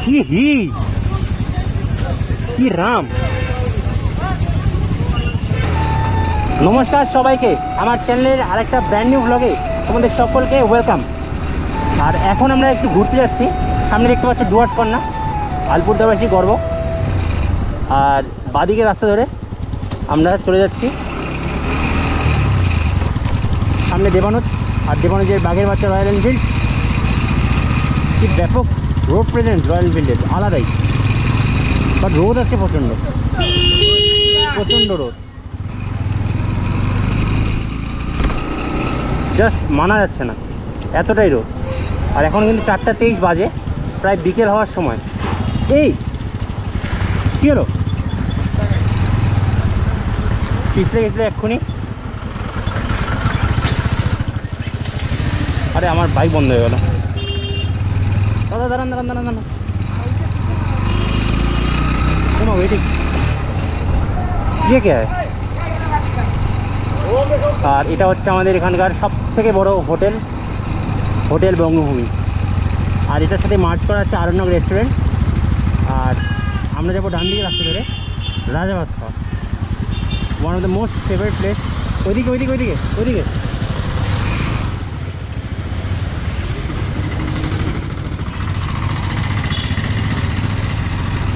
কি রাম। নমস্কার সবাইকে, আমার চ্যানেলের আরেকটা ব্র্যান্ড নিউ ব্লগে তোমাদের সকলকে ওয়েলকাম। আর এখন আমরা একটু ঘুরতে যাচ্ছি। সামনে দেখতে পাচ্ছি ডুয়ার্স কন্যা, আলিপুরদুয়ারবাসী গর্ব। আর বাদিকে রাস্তা ধরে আমরা চলে যাচ্ছি সামনে দেবানুজ, আর দেবানুজের বাঘের বাচ্চা রয়্যাল এনফিল্ড। কি ব্যাপক রোড প্রেজেন্স রয়্যাল এনফিল্ডের, আলাদাই। বাট রোদ আছে প্রচণ্ড রোদ, জাস্ট মানা যাচ্ছে না, এতটাই রোদ। আর এখন কিন্তু 4:23 বাজে, প্রায় বিকেল হওয়ার সময়। এই কী হলো, পিছলে গেছিলো এক্ষুনি। আরে আমার বাইক বন্ধ হয়ে গেল। দাদা দাঁড়ান দাঁড়ান দাঁড়ান দাঁড়ান, কোনো ওয়েটিং কে হয়। আর এটা হচ্ছে আমাদের এখানকার সব থেকে বড় হোটেল বঙ্গভূমি। আর এটার সাথে মার্চ করা আছে আরণ্যক রেস্টুরেন্ট। আর আমরা যাবো ডান দিকে রাস্তা ধরে রাজাভাত খাওয়া, one of the most favourite place. ওইদিকে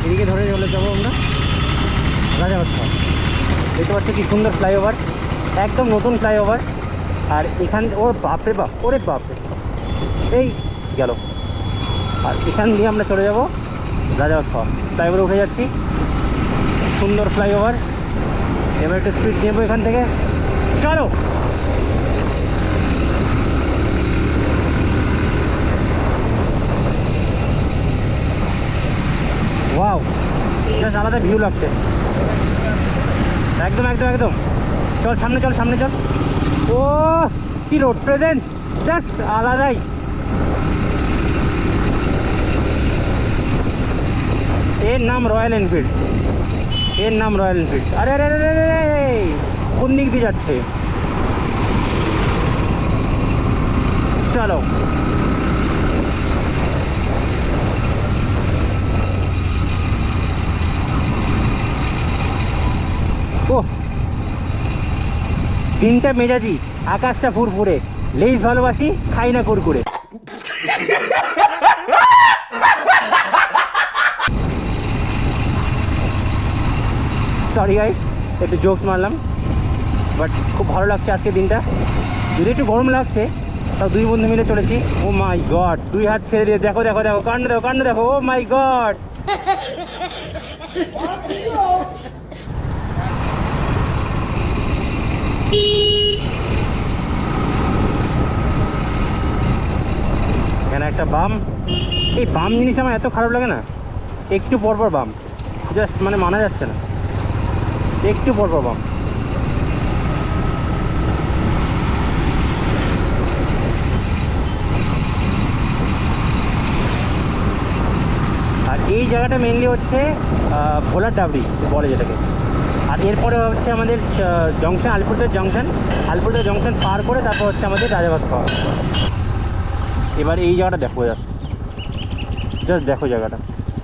এদিকে ধরে চলে যাবো আমরা রাজাভাত খাওয়া। দেখতে পাচ্ছি কি সুন্দর ফ্লাইওভার, একদম নতুন ফ্লাইওভার। আর এখান ওর বাপরে বাপ, ওরে বাপরে, এই গেল। আর এখান দিয়ে আমরা চলে যাব রাজাভাত খাওয়া। ফ্লাইওভারে উঠে যাচ্ছি, সুন্দর ফ্লাইওভার। এবার একটু স্পিড নেবো এখান থেকে, চলো। ওয়াও, জাস্ট আলাদা ভিউ লাগছে, একদম একদম একদম। চল সামনে চল। ও কি রোড প্রেজেন্স, জাস্ট আলাদাই। এর নাম রয়্যাল এনফিল্ড। আরে আরে আরে কোন দিক দিয়ে যাচ্ছে, চলো। ও দিনটা মেজাজি, আকাশটা ফুরফুরে, লেজ ভালোবাসি, খাই না কুরকুরে। সরি গাইস, একটু জোকস মারলাম, বাট খুব ভালো লাগছে আজকে দিনটা। যদি একটু গরম লাগছে, তাও দুই বন্ধু মিলে চলেছি। ও মাই গড, দুই হাত ছেড়ে দিয়ে দেখো কাণ্ড দেখো। ও মাই গড, এখানে একটা বাম। এই বাম জিনিস আমার এত খারাপ লাগে না, একটু পরপর বাম, জাস্ট মানে মানা যাচ্ছে না, একটু পরপর বাম। আর এই জায়গাটা মেনলি হচ্ছে ভোলার ডাবরি বলে যেটাকে। আর এরপরে হচ্ছে আমাদের জংশন, আলিপুরদুয়ার জংশন পার করে তারপর হচ্ছে আমাদের রাজাভাত খাওয়া। এবার এই জায়গাটা দেখো, জাস্ট দেখো জায়গাটা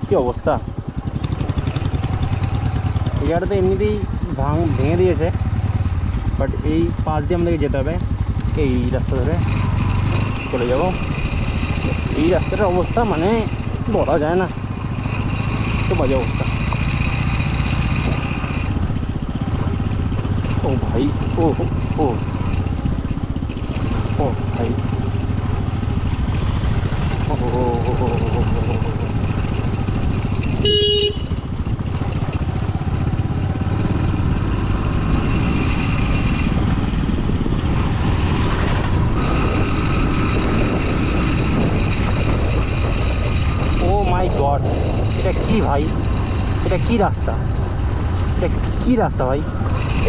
কী অবস্থা। এই জায়গাটা তো এমনিতেই ভেঙে দিয়েছে, বাট এই পাশ দিয়ে আমাদেরকে যেতে হবে। এই রাস্তা ধরে চলে যাব। এই রাস্তাটার অবস্থা মানে বলা যায় না, তো বাজে অবস্থা। ও ভাই, ও ভাই, এটা কি ভাই, এটা কি রাস্তা ভাই।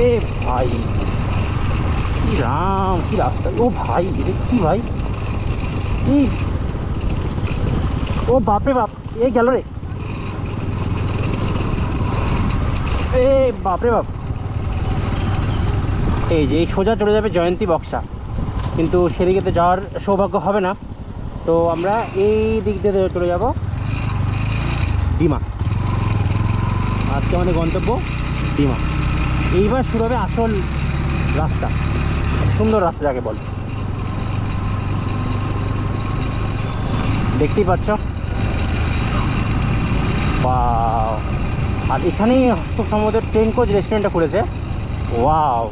এ ভাই কি রাম, কি রাস্তা। ও ভাই, এটা কি ভাই, ও বাপরে বাপ, এ গেল রে, এ বাপরে বাপ। এই যে এই সোজা চলে যাবে জয়ন্তী বক্সা, কিন্তু সেদিকে তো যাওয়ার সৌভাগ্য হবে না, তো আমরা এই দিক দিয়ে চলে যাব ডিমা। আজকে আমাদের গন্তব্য ডিমা। এইবার শুরু হবে আসল রাস্তা, সুন্দর রাস্তা যাকে বল। দেখতেই পাচ্ছ, ওয়াও। আর এখানেই খুব সম্ভবত ট্রেন কোচ রেস্টুরেন্টটা খুলেছে। ওয়াও,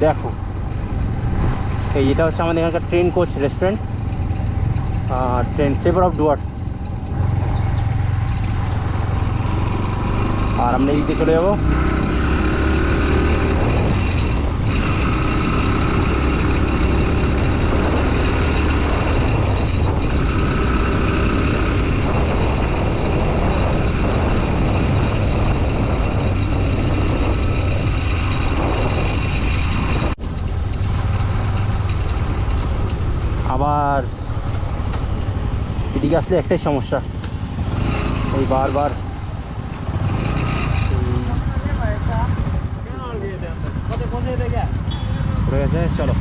দেখো এই এটা হচ্ছে আমাদের এখানকার train coach restaurant, train flavour of Dooars. আর আমরা এই দিকে চলে যাবো। আবার এদিকে আসলে একটাই সমস্যা, এই বারবার পড়ে গেছে। চলো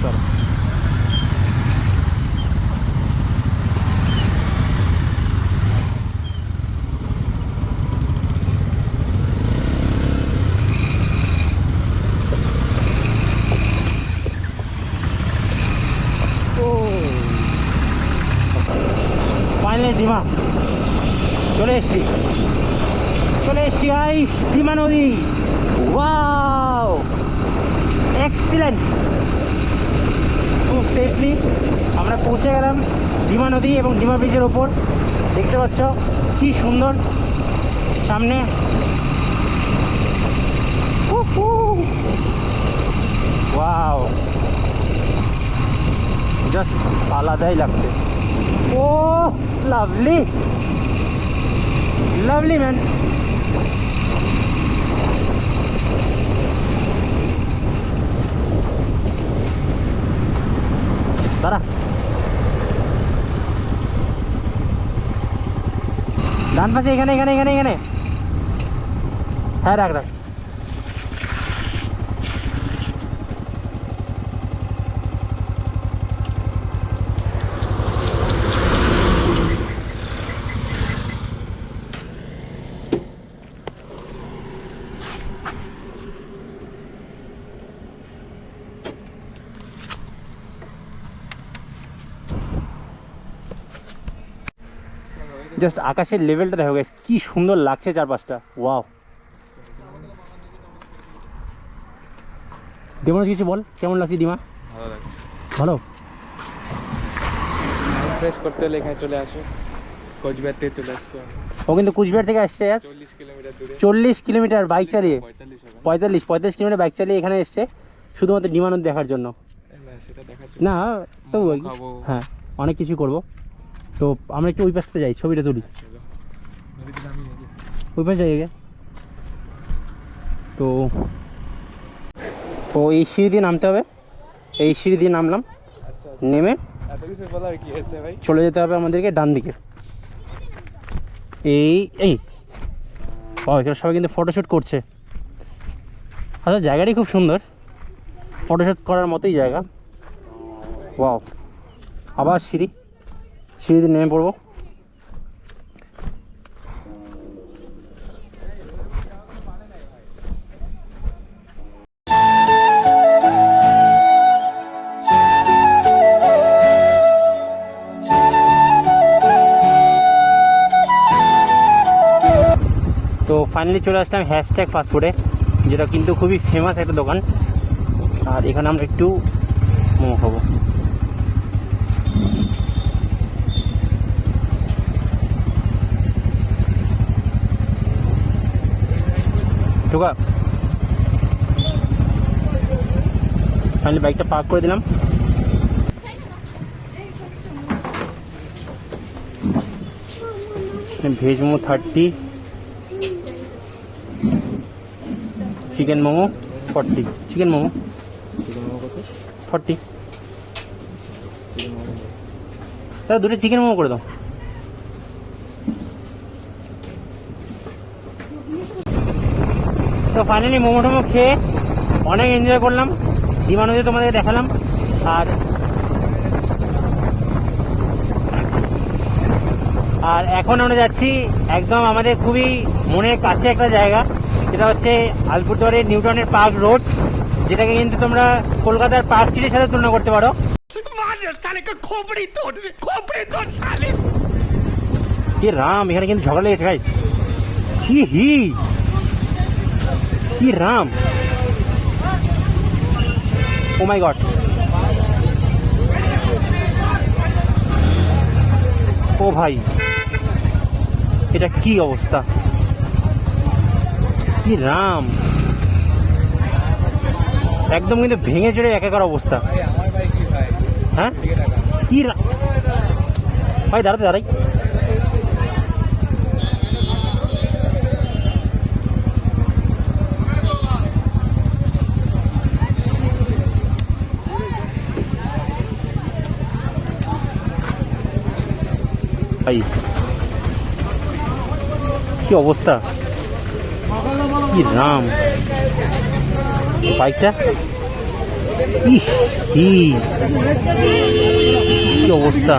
চলো, ফাইনালি ডিমা চলে এসছি, গাইস, ডিমা নদী। Wow, excellent. খুব সেফলি আমরা পৌঁছে গেলাম ডিমা নদী এবং ডিমা ব্রিজের ওপর। দেখতে পাচ্ছ কি সুন্দর সামনে। ওয়াও, জাস্ট আলাদাই লাগছে। ও লাভলি, লাভলি ম্যান। দাঁড়া, ডান পাশে, এখানে এখানে এখানে এখানে। হ্যাঁ, রাখ রাখ। জাস্ট আকাশের লেভেলটা দেখো গাইস, কি সুন্দর লাগছে চারপাশটা। ওয়াও। দেবনাথ কিছু বল, কেমন লাগছে ডিমা? ভালো লাগছে, ভালো। ফ্রেশ করতে হলে এখানে চলে আসো। কোচবিহার থেকে চলে আসছো। ও কিন্তু কুচবিহার থেকে আসছে, 40 কিলোমিটার দূরে, 40 কিলোমিটার বাইক চালিয়ে, 45 কিলোমিটার বাইক চালিয়ে এখানে এসছে শুধুমাত্র ডিমা নদী দেখার জন্য। না সেটা দেখার জন্য না তো খাবো। হ্যাঁ, অনেক কিছু করব। তো আমরা একটু ওই পাশটাতে যাই, ছবিটা তুলি। চলো, নদীতে নামি নাকি? ওই পাশে যাই আগে। তো ও এই সিঁড়ি দিয়ে নামতে হবে, এই সিঁড়ি দিয়ে নামলাম। আচ্ছা, নেমে এত কিছু বলার কি আছে ভাই? চলে যেতে হবে আমাদেরকে ডান দিকে। এই এই এখানে সবাই কিন্তু ফটোশ্যুট করছে। আচ্ছা, জায়গাটাই খুব সুন্দর, ফটোশ্যুট করার মতোই জায়গা। ওয়াও, আবার সিঁড়ি দিয়ে নেমে পড়বো। তো ফাইনালি চলে আসলাম হ্যাশট্যাগ ফাস্টফুডে, যেটা কিন্তু খুবই ফেমাস একটা দোকান। আর এখানে আমরা একটু মোমো খাবো। ঢোকা। ফাইনালি বাইকটা পার্ক করে দিলাম। Veg momo 30, chicken momo 40, chicken momo 40। দাদা দুটো চিকেন মোমো করে দাও। তো ফাইনালি মোমো টোমো খেয়ে অনেক এনজয় করলাম, ডিমা নদী তোমাদের দেখালাম। আর আর এখন আমরা যাচ্ছি একদম আমাদের খুবই মনের কাছে একটা জায়গা, যেটা হচ্ছে আলিপুরদুয়ারের নিউটনের পার্ক রোড, যেটাকে কিন্তু তোমরা কলকাতার পার্ক স্ট্রিটের সাথে তুলনা করতে পারো। এ রাম, এখানে কিন্তু ঝগড়া লেগেছে গাইস। কি রাম, ও মাই গড, ও ভাই এটা কি অবস্থা, কি রাম, একদম কিন্তু ভেঙে চড়ে একাকার অবস্থা। হ্যাঁ কি ভাই, দাঁড়াতে দাঁড়াই, ভাই কি অবস্থা, কি রাম, বাইকটা কি অবস্থা,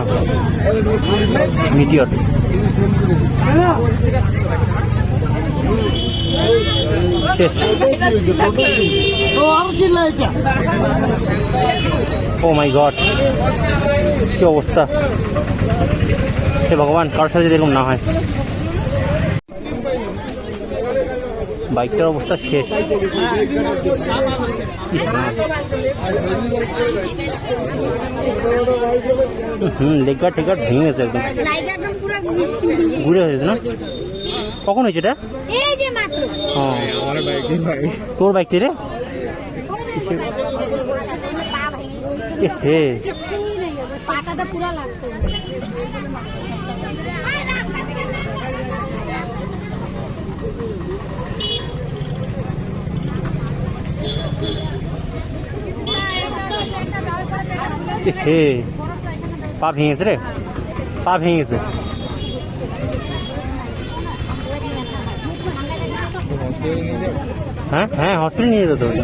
মিটিয়র ও মাই গড, কি অবস্থা, হে ভগবান কারোর সাথে দেখুন না হয়। বাইকটার অবস্থা শেষ। লেগার টেগার ভেঙে গেছে একদম, ঘুরে হয়েছে না? কখন হয়েছে এটা? হ্যাঁ তোর বাইকটি রে, হে হে পা ভেঙেছে রে, পা ভেঙেছে। হ্যাঁ হ্যাঁ হসপিটাল নিয়ে যেতে হবে।